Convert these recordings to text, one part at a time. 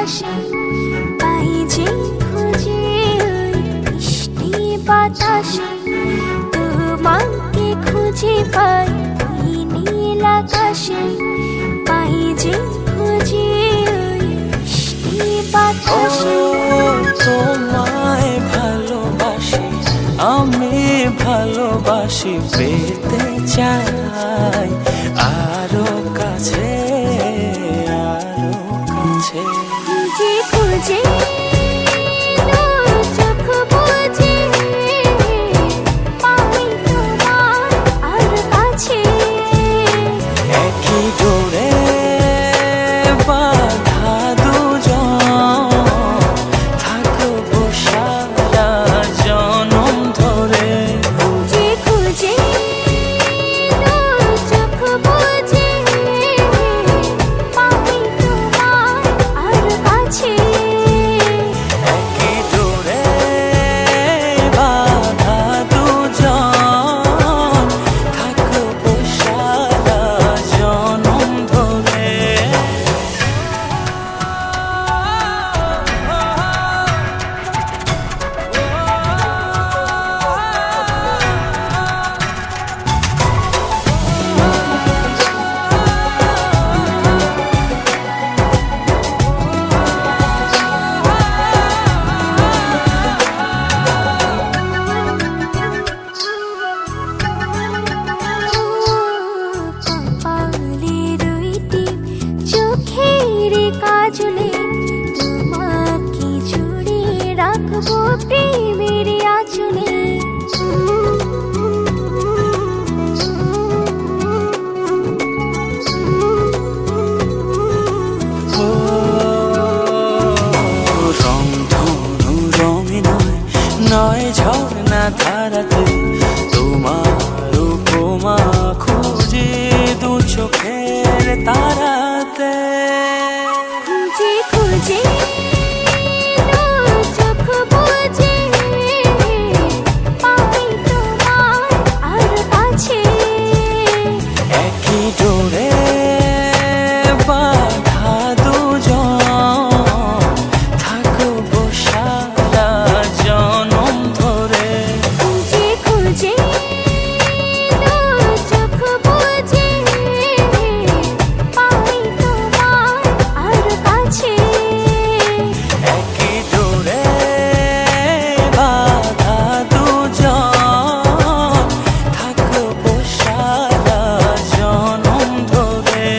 আকাশে পাই যে খুঁজে ওই মিষ্টি বাতাসে তোমাকে খুঁজে পাই ওই নীল আকাশে পাই যে খুঁজে ওই মিষ্টি বাতাসে তোমায় ভালোবাসি আমি ভালোবাসি পেতে চাই আরো কাছে আরো কাছে খুঁজে খুঁজে চোখ বুজে পাই তোমার আর কাছে একই ডোরে বাঁধা দুজন থাকবো সারা জনম ধরে খুঁজে খুঁজে চোখ বুজে পাই তোমার আর কাছে একই ডোরে বাঁধা দুজন থাকবো সারা জনম ধরে কপালে দুইটি চোখের কাজলে তোমাকে জুড়ে রাখবো প্রেমের আঁচলে রং ধনু রঙে নয় নয় ঝর্ণা ধারাতে তোমার উপমা খুঁজে দু চোখের তারাতে খুঁজে খুঁজে চোখ বুজে পাই তোমার আর কাছে একই ডোরে বাঁধা দুজন থাকবো সারা জনম ধরে খুঁজে খুঁজে চোখ বুজে পাই তোমার আর কাছে একই ডোরে বাঁধা দুজন থাকবো সারা জনম ধরে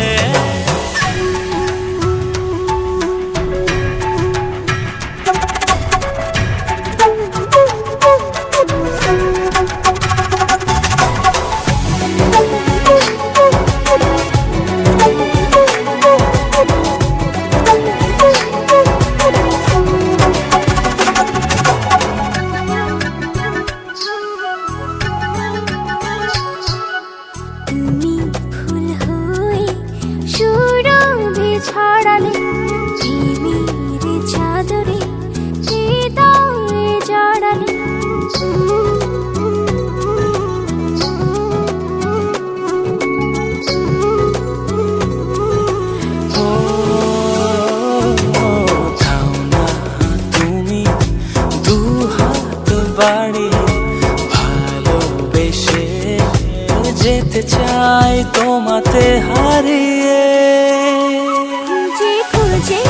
তুমি ফুল হয়ে সুরভি ছড়ালে প্রেমের চাদরে হৃদয়ে জড়ালে ও থাও না তুমি দু হাত বাড়িয়ে ভালোবেসে যেতে চাই তোমাতে হারিয়ে খুঁজে খুঁজে